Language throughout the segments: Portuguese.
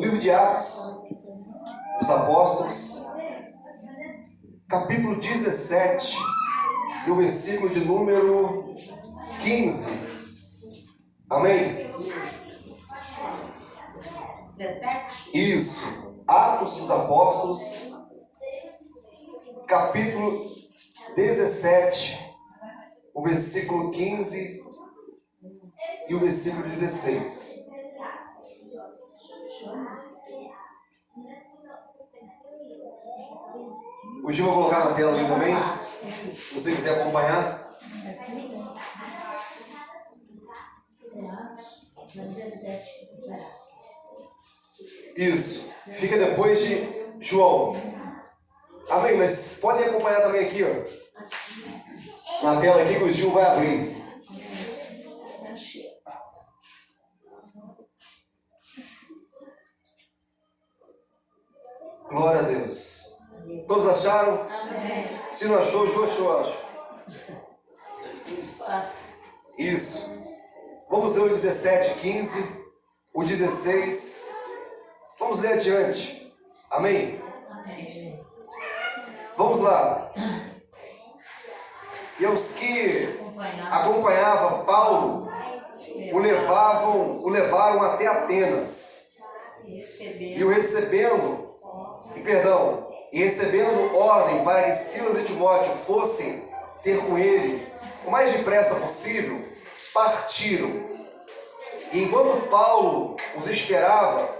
livro de Atos dos Apóstolos, capítulo 17, e o versículo de número 15. Amém? 17? Isso. Atos dos Apóstolos, capítulo 17, o versículo 15 e o versículo 16. O Gil vai colocar na tela ali também, se você quiser acompanhar. Isso. Fica depois de João. Amém? Mas podem acompanhar também aqui, ó. Na tela aqui que o Gil vai abrir. Glória a Deus. Todos acharam? Amém. Se não achou, o Gil achou, acho. Fácil. Isso. Vamos ler o 17, 15, o 16. Vamos ler adiante. Amém? Amém. Vamos lá. E aos que acompanhavam Paulo, o levaram até Atenas. E recebendo ordem para que Silas e Timóteo fossem ter com ele o mais depressa possível, partiram. E enquanto Paulo os esperava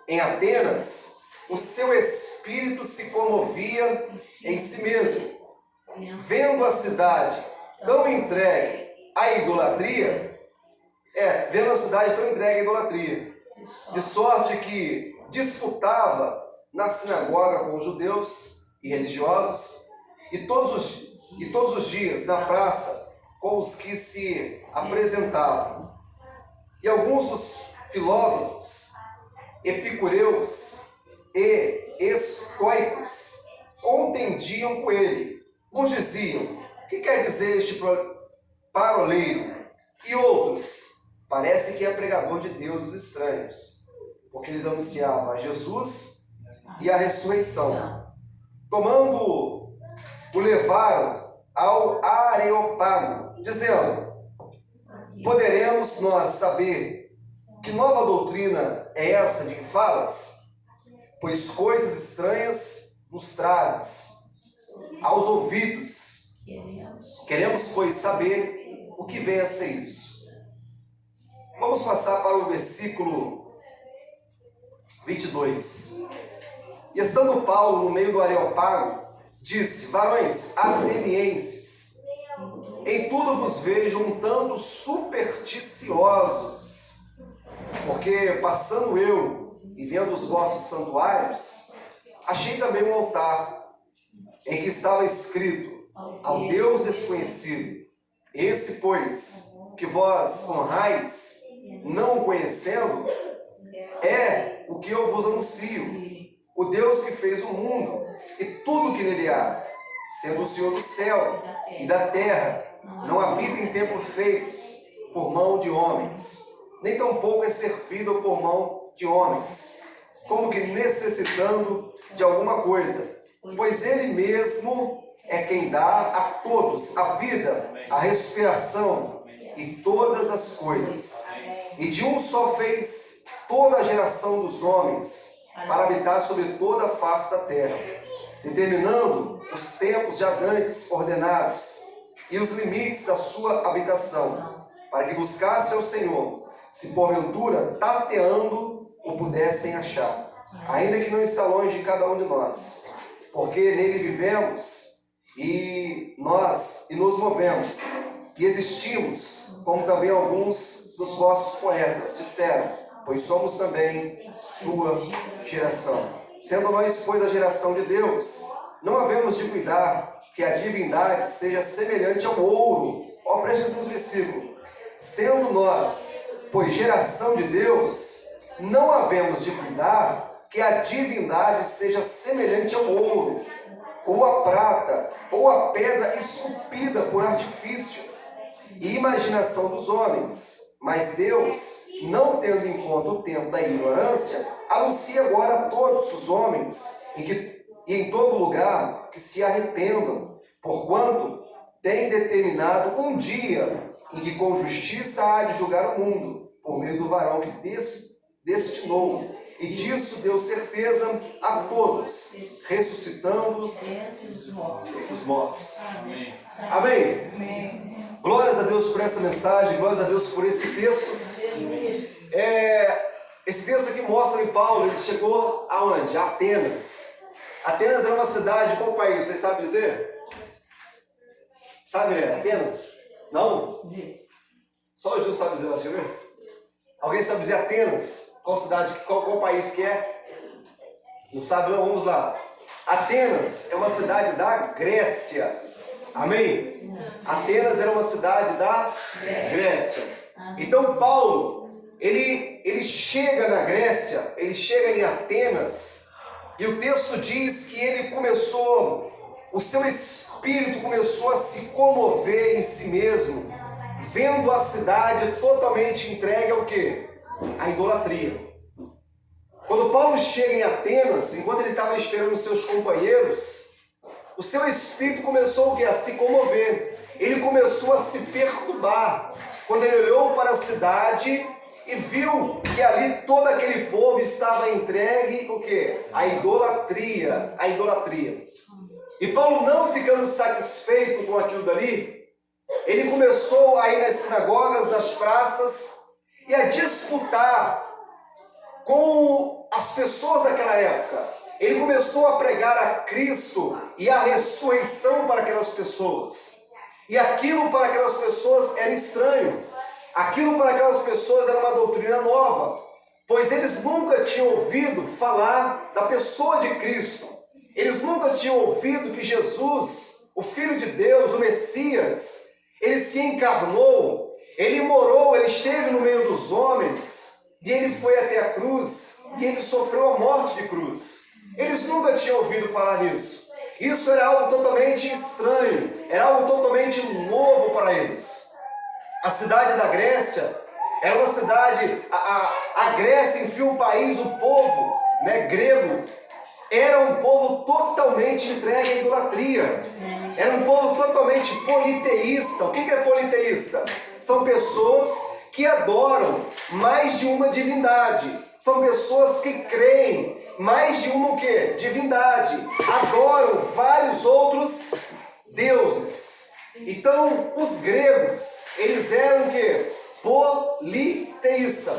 em Atenas, o seu espírito se comovia em si mesmo, vendo a cidade tão entregue à idolatria, de sorte que disputava na sinagoga com os judeus e religiosos, e todos os dias na praça com os que se apresentavam. E alguns dos filósofos, epicureus e estoicos contendiam com ele. Uns diziam: o que quer dizer este paroleiro? E outros: parece que é pregador de deuses estranhos, porque eles anunciavam a Jesus e a ressurreição. Tomando-o, o levaram ao Areópago, dizendo: poderemos nós saber que nova doutrina é essa de que falas? Pois coisas estranhas nos trazes aos ouvidos. Queremos, pois, saber o que vem a ser isso. Vamos passar para o versículo 22. E estando Paulo no meio do Areópago, disse: varões atenienses, em tudo vos vejo um tanto supersticiosos, porque passando eu e vendo os vossos santuários, achei também um altar em que estava escrito: ao Deus desconhecido. Esse, pois, que vós honrais, não o conhecendo, é o que eu vos anuncio: o Deus que fez o mundo e tudo que nele há, sendo o Senhor do céu e da terra, não habita em templos feitos por mão de homens, nem tampouco é servido por mão de homens, como que necessitando de alguma coisa, pois ele mesmo é quem dá a todos a vida, a respiração e todas as coisas. E de um só fez toda a geração dos homens para habitar sobre toda a face da terra, determinando os tempos já dantes ordenados e os limites da sua habitação, para que buscassem ao Senhor, se porventura tateando o pudessem achar, ainda que não está longe de cada um de nós, porque nele vivemos e nos movemos, e existimos, como também alguns dos vossos poetas disseram, pois somos também sua geração. Sendo nós, pois, a geração de Deus, não havemos de cuidar que a divindade seja semelhante ao ouro. Ó, preste atenção nesse versículo. Sendo nós, pois, geração de Deus, não havemos de cuidar que a divindade seja semelhante ao ouro, ou a prata, ou a pedra esculpida por artifício e imaginação dos homens. Mas Deus, não tendo em conta o tempo da ignorância, anuncia agora a todos os homens e em todo lugar que se arrependam, porquanto tem determinado um dia em que com justiça há de julgar o mundo, por meio do varão que destinou, e disso deu certeza a todos, ressuscitando-os Dentre os mortos. dentre os mortos. Amém. Amém? Amém. Glórias a Deus por essa mensagem, glórias a Deus por esse texto. Esse texto aqui mostra em Paulo, ele chegou aonde? A Atenas. Atenas era uma cidade, qual país? Vocês sabem dizer? Sabe, né? Atenas? Não? Só o Gil sabe dizer, deixa eu ver. Alguém sabe dizer Atenas? Qual cidade, qual país que é? Não sabe não? Vamos lá. Atenas é uma cidade da Grécia. Amém? Atenas era uma cidade da Grécia. Então Paulo, ele chega na Grécia, ele chega em Atenas, e o texto diz que ele começou, o seu espírito começou a se comover em si mesmo, vendo a cidade totalmente entregue ao quê? À idolatria. Quando Paulo chega em Atenas, enquanto ele estava esperando seus companheiros, o seu espírito começou o quê? A se comover. Ele começou a se perturbar. Quando ele olhou para a cidade e viu que ali todo aquele povo estava entregue o quê? A idolatria. A idolatria. E Paulo, não ficando satisfeito com aquilo dali, ele começou a ir nas sinagogas, nas praças, e a disputar com as pessoas daquela época. Ele começou a pregar a Cristo e a ressurreição para aquelas pessoas. E aquilo para aquelas pessoas era estranho. Aquilo para aquelas pessoas era uma doutrina nova, pois eles nunca tinham ouvido falar da pessoa de Cristo. Eles nunca tinham ouvido que Jesus, o Filho de Deus, o Messias, ele se encarnou, ele morou, ele esteve no meio dos homens, e ele foi até a cruz, e ele sofreu a morte de cruz. Eles nunca tinham ouvido falar nisso. Isso era algo totalmente estranho, era algo totalmente novo para eles. A cidade da Grécia era uma cidade, a Grécia, enfim, o país, o povo, né, grego, era um povo totalmente entregue à idolatria. Era um povo totalmente politeísta. O que é politeísta? São pessoas que adoram mais de uma divindade. São pessoas que creem mais de uma o quê? Divindade. Adoram vários outros deuses. Então, os gregos, eles eram o quê? Politeísta.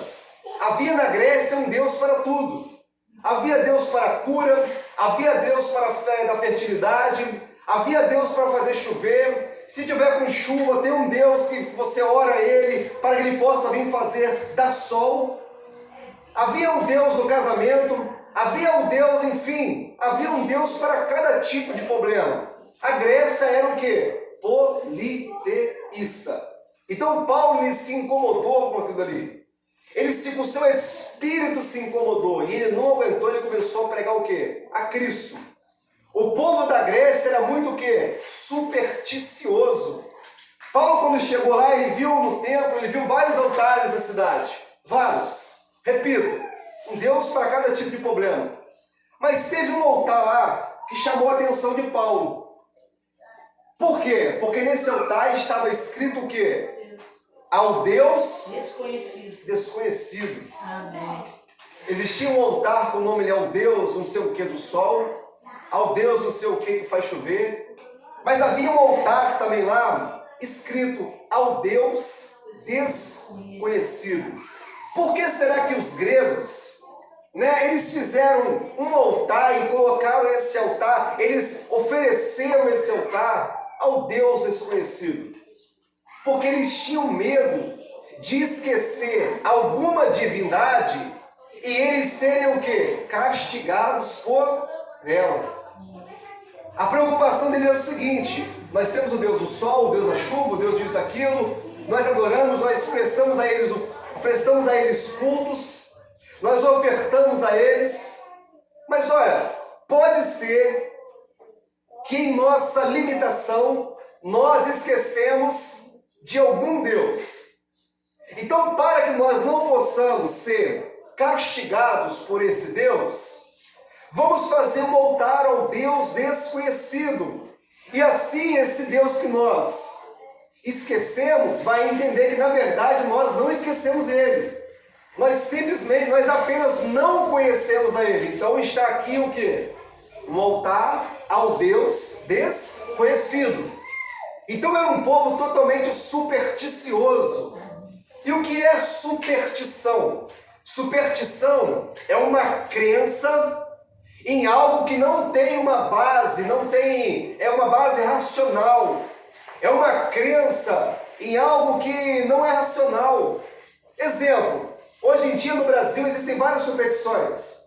Havia na Grécia um Deus para tudo. Havia Deus para a cura, havia Deus para a fé da fertilidade, havia Deus para fazer chover. Se tiver com chuva, tem um Deus que você ora a Ele para que Ele possa vir fazer dar sol. Havia um Deus no casamento, havia um Deus, enfim, havia um Deus para cada tipo de problema. A Grécia era o quê? Politeísta. Então Paulo ele se incomodou com aquilo ali. O seu espírito se incomodou e ele não aguentou, ele começou a pregar o quê? A Cristo. O povo da Grécia era muito o quê? Supersticioso. Paulo, quando chegou lá, ele viu no templo, ele viu vários altares na cidade. Vários. Repito, um Deus para cada tipo de problema. Mas teve um altar lá que chamou a atenção de Paulo. Por quê? Porque nesse altar estava escrito o quê? Ao Deus desconhecido. Amém. Existia um altar com o nome ao Deus não sei o que do sol, ao Deus não sei o que faz chover, mas havia um altar também lá escrito ao Deus desconhecido. Por que será que os gregos, eles fizeram um altar e colocaram esse altar, eles ofereceram esse altar ao Deus desconhecido? Porque eles tinham medo de esquecer alguma divindade e eles serem o quê? Castigados por ela. A preocupação deles é o seguinte: nós temos o Deus do sol, o Deus da chuva, o Deus disso, aquilo, nós adoramos, nós prestamos a eles cultos, nós ofertamos a eles, mas olha, pode ser que em nossa limitação nós esquecemos de algum Deus. Então, para que nós não possamos ser castigados por esse Deus, vamos fazer um altar ao Deus desconhecido. E assim esse Deus que nós esquecemos vai entender que na verdade nós não esquecemos Ele. Nós apenas não conhecemos a Ele. Então está aqui o quê? Um altar ao Deus desconhecido. Então era um povo totalmente supersticioso. E o que é superstição? Superstição é uma crença em algo que não tem uma base, é uma base racional. É uma crença em algo que não é racional. Exemplo, hoje em dia no Brasil existem várias superstições.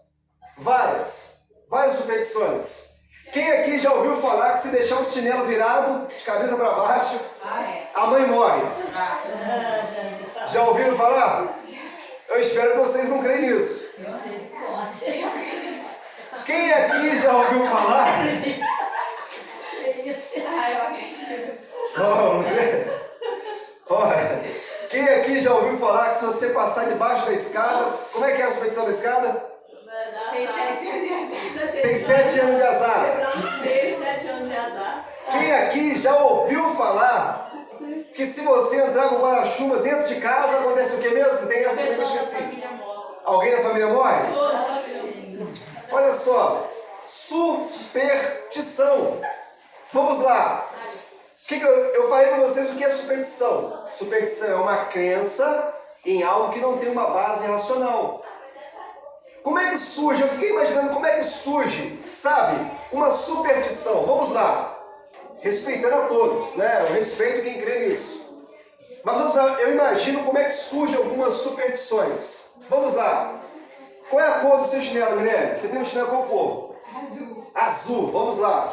Várias superstições. Quem aqui já ouviu falar que se deixar um chinelo virado, de cabeça para baixo, a mãe morre? Já ouviram falar? Eu espero que vocês não creem nisso. Quem aqui já ouviu falar? Quem aqui já ouviu falar que se você passar debaixo da escada, como é que é a superstição da escada? Tem 7 anos de azar. Tem 7 anos de azar. Tem 7 anos de azar. Quem aqui já ouviu falar que se você entrar com guarda-chuva dentro de casa, acontece o que mesmo? Tem essa que eu esqueci. Alguém da família morre? Olha só, superstição. Vamos lá. Eu falei para vocês o que é superstição. Superstição é uma crença em algo que não tem uma base racional. Como é que surge? Eu fiquei imaginando como é que surge, sabe? Uma superstição. Vamos lá. Respeitando a todos, né? Eu respeito quem crê nisso. Mas vamos lá, eu imagino como é que surgem algumas superstições. Vamos lá. Qual é a cor do seu chinelo, Mirelle? Você tem um chinelo qual cor? Azul. Azul, vamos lá.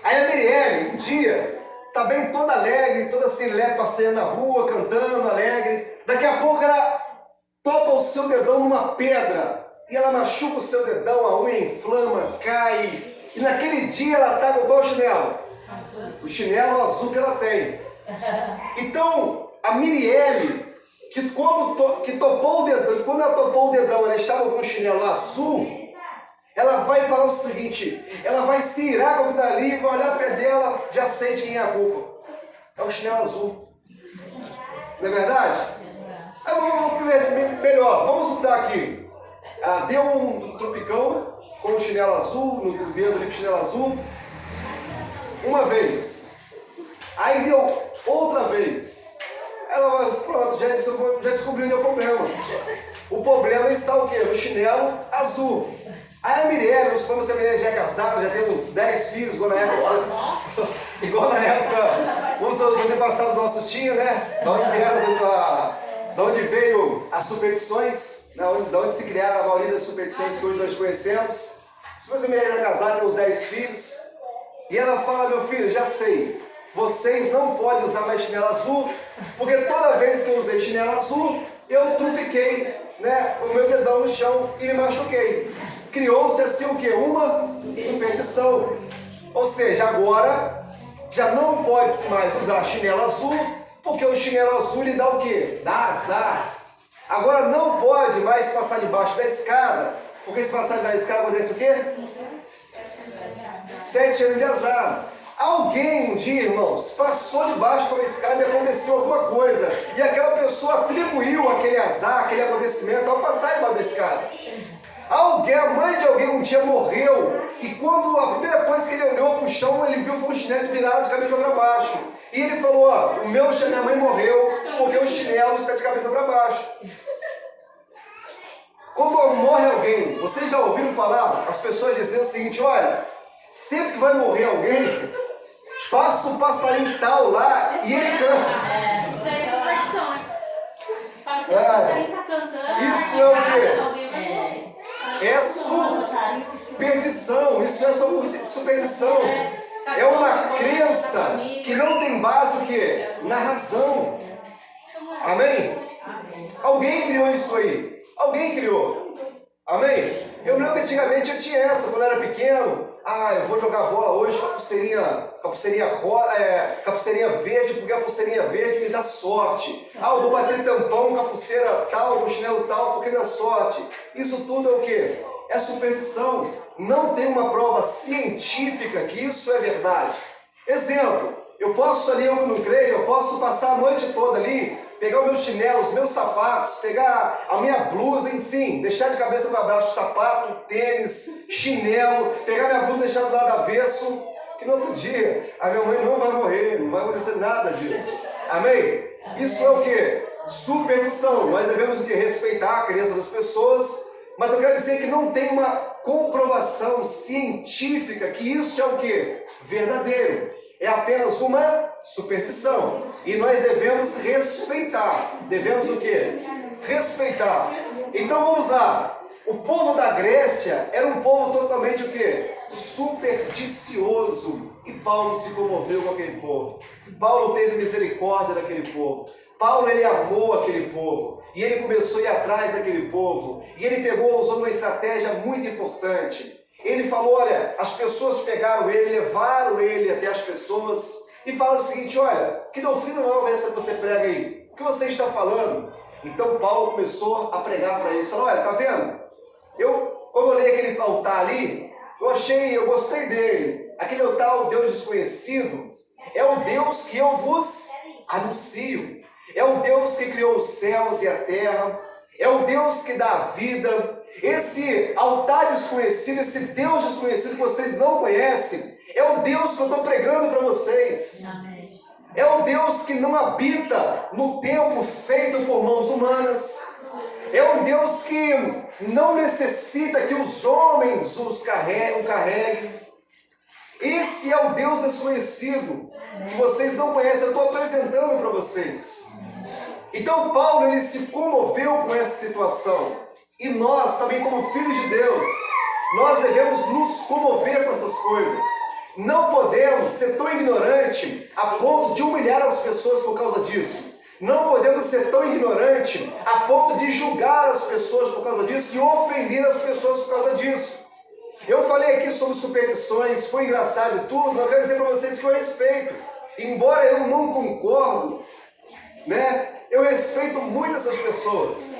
Aí a Mirelle, um dia, tá bem toda alegre, toda assim, leve, passeando na rua, cantando, alegre. Daqui a pouco ela topa o seu dedão numa pedra. E ela machuca o seu dedão, a unha inflama, cai. E naquele dia ela tá com qual chinelo? O chinelo azul que ela tem. Então, a Mirielle, que topou o dedão, quando ela topou o dedão, ela estava com o chinelo azul, ela vai falar o seguinte, ela vai se irar com aquilo dali, vai olhar para dela, já sente quem é a culpa. É o chinelo azul. Não é verdade? Aí vamos melhor, vamos mudar aqui. Ela deu um tropicão com o chinelo azul, no dedo ali com o chinelo azul, uma vez. Aí deu outra vez. Ela vai, pronto, já descobriu onde é o problema. O problema está o quê? No chinelo azul. Aí a Mirelle, supomos que a Mirelle já é casada, já tem uns 10 filhos, igual na época os antepassados nossos tinham, né? Da onde veio as superstições, da onde se criaram a maioria das superstições que hoje nós conhecemos. Supomos que a Mirelle é casada, tem uns 10 filhos. E ela fala, meu filho, já sei, vocês não podem usar mais chinelo azul, porque toda vez que eu usei chinelo azul, eu trupiquei, né, o meu dedão no chão e me machuquei. Criou-se assim o quê? Uma superstição. Ou seja, agora já não pode mais usar chinelo azul, porque o chinelo azul lhe dá o quê? Dá azar. Agora não pode mais passar debaixo da escada, porque se passar debaixo da escada acontece o quê? 7 anos de azar. Alguém um dia, irmãos, passou debaixo de uma escada e aconteceu alguma coisa. E aquela pessoa atribuiu aquele azar, aquele acontecimento ao passar debaixo da escada. A mãe de alguém um dia morreu. E quando a primeira coisa que ele olhou para o chão, ele viu foi um chinelo virado de cabeça para baixo. E ele falou, ó, minha mãe morreu porque o chinelo está de cabeça para baixo. Quando morre alguém, vocês já ouviram falar as pessoas dizendo o seguinte, olha, sempre que vai morrer alguém, passa um passarinho tal lá e ele canta. Isso daí é superstição, né? Fala que o passarinho tá cantando. Isso é o quê? Alguém vai morrer. É superstição, isso é superstição. É uma crença que não tem base o quê? Na razão. Amém? Alguém criou isso aí. Alguém criou. Amém? Eu me lembro que antigamente eu tinha essa, quando eu era pequeno. Ah, eu vou jogar bola hoje com a pulseirinha verde, porque a pulseirinha verde me dá sorte. Ah, eu vou bater tampão com a pulseira tal, com o chinelo tal, porque me dá sorte. Isso tudo é o quê? É superstição. Não tem uma prova científica que isso é verdade. Exemplo, eu posso ali, eu que não creio, eu posso passar a noite toda ali, pegar os meus chinelos, os meus sapatos, pegar a minha blusa, enfim, deixar de cabeça para baixo sapato, tênis, chinelo, pegar minha blusa e deixar do lado avesso, que no outro dia a minha mãe não vai morrer, não vai acontecer nada disso. Amém? Isso é o quê? Superstição. Nós devemos o quê? Respeitar a crença das pessoas, mas eu quero dizer que não tem uma comprovação científica que isso é o quê? Verdadeiro. É apenas uma superstição. E nós devemos respeitar. Devemos o quê? Respeitar. Então vamos lá. O povo da Grécia era um povo totalmente o quê? Supersticioso. E Paulo se comoveu com aquele povo. Paulo teve misericórdia daquele povo. Paulo, ele amou aquele povo. E ele começou a ir atrás daquele povo. E ele usou uma estratégia muito importante. Ele falou, olha, as pessoas pegaram ele, levaram ele até as pessoas e falaram o seguinte, olha, que doutrina nova é essa que você prega aí? O que você está falando? Então Paulo começou a pregar para eles, falou, olha, tá vendo? Quando eu olhei aquele altar ali, eu gostei dele. Aquele altar, o Deus desconhecido, é o Deus que eu vos anuncio. É o Deus que criou os céus e a terra. É o Deus que dá a vida. Esse altar desconhecido, esse Deus desconhecido que vocês não conhecem, é o Deus que eu estou pregando para vocês. É o Deus que não habita no templo feito por mãos humanas. É um Deus que não necessita que os homens o carreguem. Esse é o Deus desconhecido que vocês não conhecem. Eu estou apresentando para vocês. Então Paulo, ele se comoveu com essa situação. E nós também, como filhos de Deus, nós devemos nos comover com essas coisas. Não podemos ser tão ignorantes a ponto de humilhar as pessoas por causa disso. Não podemos ser tão ignorantes a ponto de julgar as pessoas por causa disso e ofender as pessoas por causa disso. Eu falei aqui sobre superstições, foi engraçado e tudo, mas eu quero dizer para vocês que eu respeito. Embora eu não concordo, né? Eu respeito muito essas pessoas.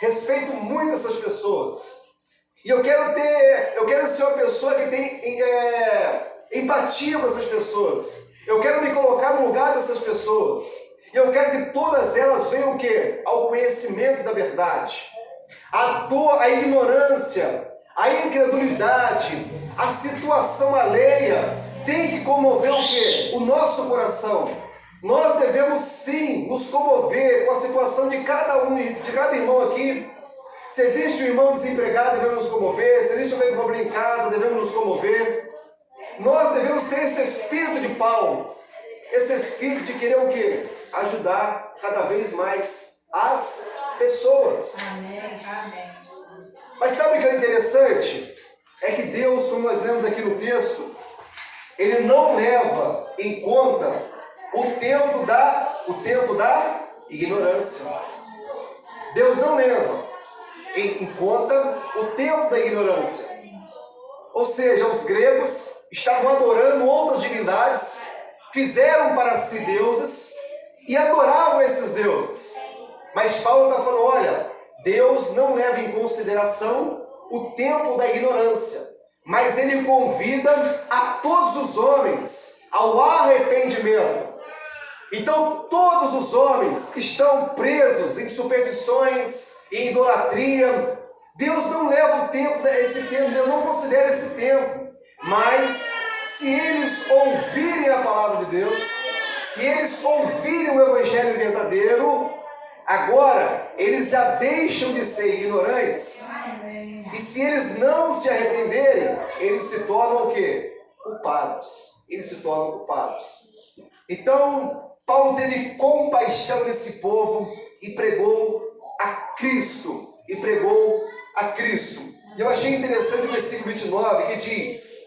Respeito muito essas pessoas. E eu quero ser uma pessoa que tem empatia com essas pessoas. Eu quero me colocar no lugar dessas pessoas. E eu quero que todas elas venham o quê? Ao conhecimento da verdade. A dor, a ignorância, a incredulidade, a situação alheia tem que comover o quê? O nosso coração. Nós devemos sim nos comover com a situação de cada irmão aqui. Se existe um irmão desempregado, devemos nos comover. Se existe alguém com problema em casa, devemos nos comover. Nós devemos ter esse espírito de Paulo. Esse espírito de querer o quê? Ajudar cada vez mais as pessoas. Amém, amém. Mas sabe o que é interessante? É que Deus, como nós lemos aqui no texto, Ele não leva em conta o tempo da ignorância. Deus não leva em conta o tempo da ignorância. Ou seja, os gregos estavam adorando outras divindades, fizeram para si deuses e adoravam esses deuses. Mas Paulo está falando, olha, Deus não leva em consideração o tempo da ignorância, mas Ele convida a todos os homens ao arrependimento. Então todos os homens que estão presos em superstições, em idolatria, Deus não leva esse tempo, Deus não considera esse tempo. Mas se eles ouvirem a palavra de Deus, se eles ouvirem o evangelho verdadeiro, agora eles já deixam de ser ignorantes. E se eles não se arrependerem, eles se tornam o quê? Culpados. Eles se tornam culpados. Então Paulo teve compaixão desse povo e pregou a Cristo. E eu achei interessante o versículo 29 que diz: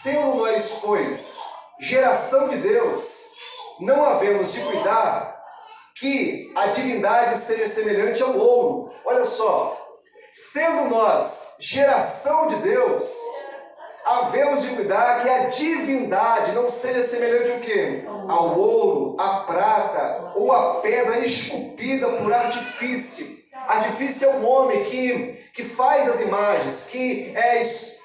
sendo nós, pois, geração de Deus, não havemos de cuidar que a divindade seja semelhante ao ouro. Olha só, Sendo nós geração de Deus, havemos de cuidar que a divindade não seja semelhante ao quê? Ao ouro, à prata ou à pedra esculpida por artifício. Artifício é um homem que faz as imagens, que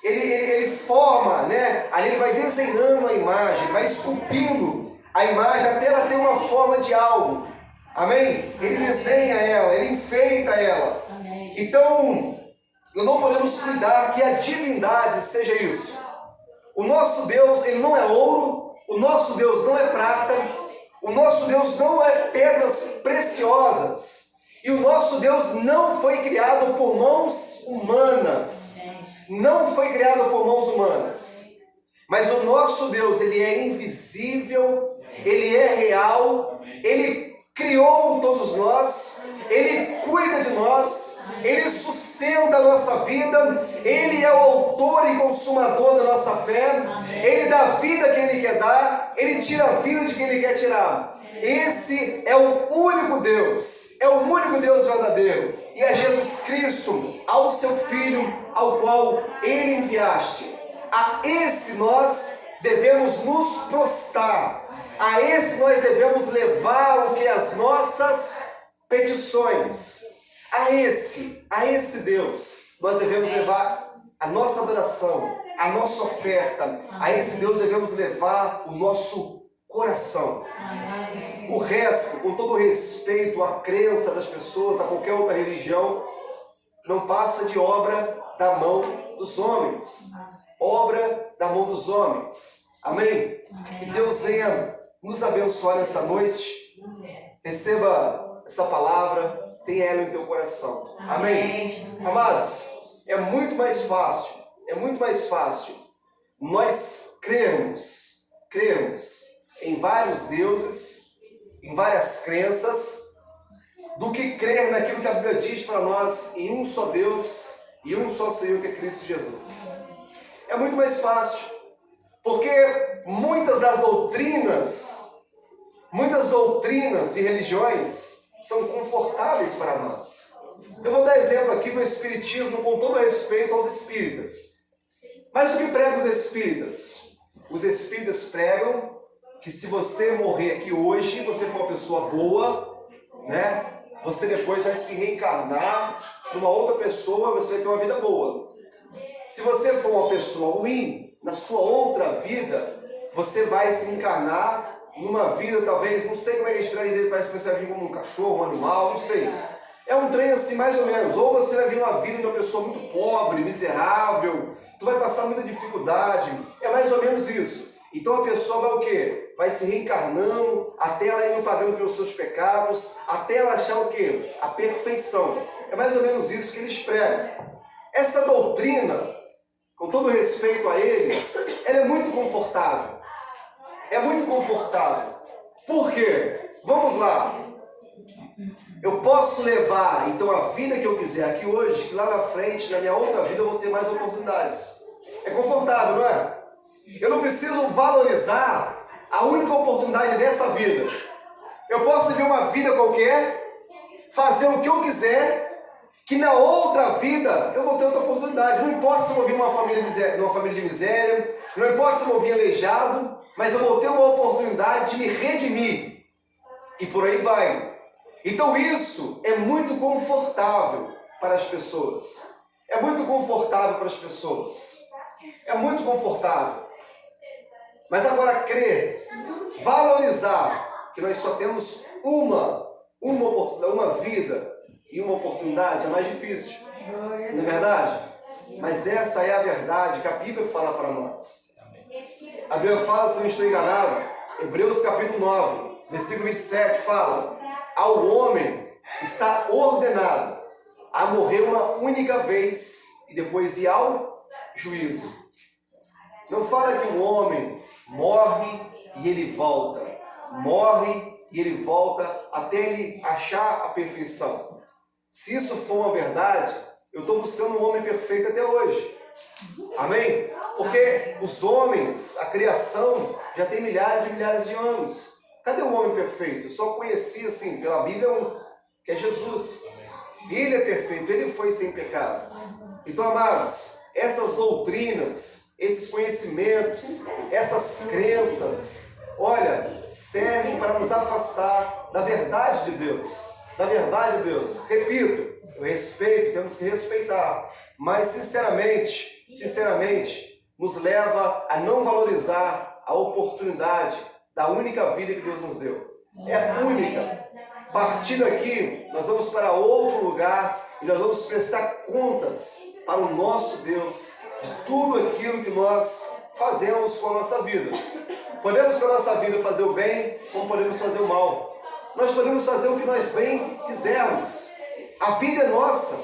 ele forma, né? Ali ele vai desenhando a imagem, vai esculpindo a imagem até ela ter uma forma de algo. Amém? Ele desenha ela, ele enfeita ela. Amém. Então, nós não podemos cuidar que a divindade seja isso. O nosso Deus, ele não é ouro, o nosso Deus não é prata, o nosso Deus não é pedras preciosas. E o nosso Deus não foi criado por mãos humanas. Não foi criado por mãos humanas. Mas o nosso Deus, ele é invisível, ele é real, ele criou todos nós, ele cuida de nós, ele sustenta a nossa vida, ele é o autor e consumador da nossa fé, ele dá a vida a quem ele quer dar, ele tira a vida de quem ele quer tirar. Esse é o único Deus, é o único Deus verdadeiro, e é Jesus Cristo, ao seu Filho, ao qual ele enviaste. A esse nós devemos nos prostrar, a esse nós devemos levar o que? As nossas petições. A esse Deus nós devemos levar a nossa adoração, a nossa oferta. A esse Deus devemos levar o nosso coração. O resto, com todo respeito à crença das pessoas, a qualquer outra religião, não passa de obra da mão dos homens. Obra da mão dos homens. Amém? Que Deus venha nos abençoar nessa noite. Receba essa palavra, tenha ela em teu coração. Amém? Amados, é muito mais fácil nós crermos em vários deuses, em várias crenças, do que crer naquilo que a Bíblia diz para nós em um só Deus e um só Senhor, que é Cristo Jesus. É muito mais fácil, porque muitas doutrinas de religiões são confortáveis para nós. Eu vou dar exemplo aqui do Espiritismo, com todo respeito aos espíritas. Mas o que pregam os espíritas? Os espíritas pregam que se você morrer aqui hoje, você for uma pessoa boa, né? Você depois vai se reencarnar numa outra pessoa, você vai ter uma vida boa. Se você for uma pessoa ruim, na sua outra vida, você vai se encarnar numa vida, talvez, não sei como é que a gente direito, parece que você vai vir como um cachorro, um animal, não sei. É um trem assim, mais ou menos. Ou você vai vir uma vida de uma pessoa muito pobre, miserável, tu vai passar muita dificuldade. É mais ou menos isso. Então a pessoa vai o quê? Vai se reencarnando, até ela ir pagando pelos seus pecados, até ela achar o quê? A perfeição. É mais ou menos isso que eles pregam. Essa doutrina, com todo respeito a eles, ela é muito confortável. É muito confortável. Por quê? Vamos lá. Eu posso levar, então, a vida que eu quiser aqui hoje, que lá na frente, na minha outra vida, eu vou ter mais oportunidades. É confortável, não é? Eu não preciso valorizar a única oportunidade dessa vida. Eu posso viver uma vida qualquer, fazer o que eu quiser, que na outra vida eu vou ter outra oportunidade. Não importa se eu vou vir numa família de miséria, não importa se eu vou vir aleijado, mas eu vou ter uma oportunidade de me redimir. E por aí vai. Então isso é muito confortável para as pessoas. É muito confortável para as pessoas. É muito confortável. Mas agora crer, valorizar que nós só temos uma oportunidade, uma vida e uma oportunidade é mais difícil. Não é verdade? Mas essa é a verdade que a Bíblia fala para nós. A Bíblia fala, se não estou enganado, Hebreus capítulo 9, versículo 27 fala: ao homem está ordenado a morrer uma única vez e depois ir ao juízo. Não fala que o homem morre e ele volta. Morre e ele volta até ele achar a perfeição. Se isso for uma verdade, eu estou buscando um homem perfeito até hoje. Amém? Porque os homens, a criação, já tem milhares e milhares de anos. Cadê o homem perfeito? Eu só conheci, assim, pela Bíblia, que é Jesus. Ele é perfeito, ele foi sem pecado. Então, amados, essas doutrinas, esses conhecimentos, essas crenças, olha, servem para nos afastar da verdade de Deus. Da verdade de Deus. Repito, eu respeito, temos que respeitar, mas sinceramente, nos leva a não valorizar a oportunidade da única vida que Deus nos deu. É única. A partir daqui, nós vamos para outro lugar e nós vamos prestar contas para o nosso Deus de tudo aquilo que nós fazemos com a nossa vida. Podemos com a nossa vida fazer o bem, como podemos fazer o mal. Nós podemos fazer o que nós bem quisermos. A vida é nossa.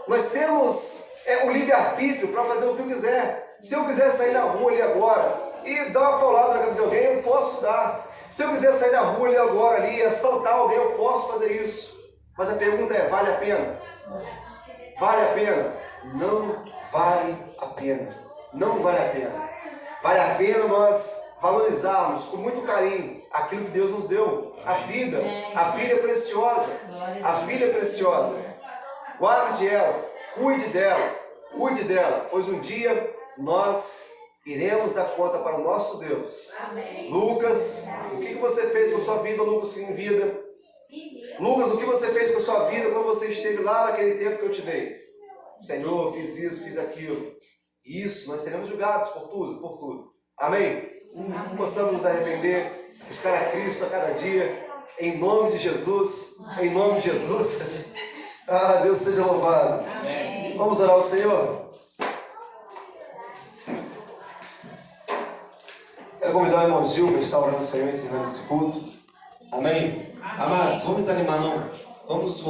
Nós temos o livre-arbítrio para fazer o que eu quiser. Se eu quiser sair na rua ali agora e dar uma paulada na cara de alguém, eu posso dar. Se eu quiser sair na rua ali agora ali e assaltar alguém, eu posso fazer isso. Mas a pergunta é, vale a pena? Vale a pena? Não vale a pena. Não vale a pena. Vale a pena nós valorizarmos com muito carinho aquilo que Deus nos deu. A vida é preciosa. A vida é preciosa. Guarde ela, cuide dela, pois um dia nós iremos dar conta para o nosso Deus. Amém. Lucas, o que você fez com a sua vida, Lucas, em vida? Lucas, o que você fez com a sua vida quando você esteve lá naquele tempo que eu te dei? Senhor, fiz isso, fiz aquilo. Isso, nós seremos julgados por tudo. Amém? Possamos nos arrepender, buscar a Cristo a cada dia, em nome de Jesus, em nome de Jesus. Ah, Deus seja louvado. Amém. Vamos orar ao Senhor? Quero convidar o irmão Gil para estar orando ao Senhor, ensinando esse culto. Amém? Amados, vamos animar, não? Vamos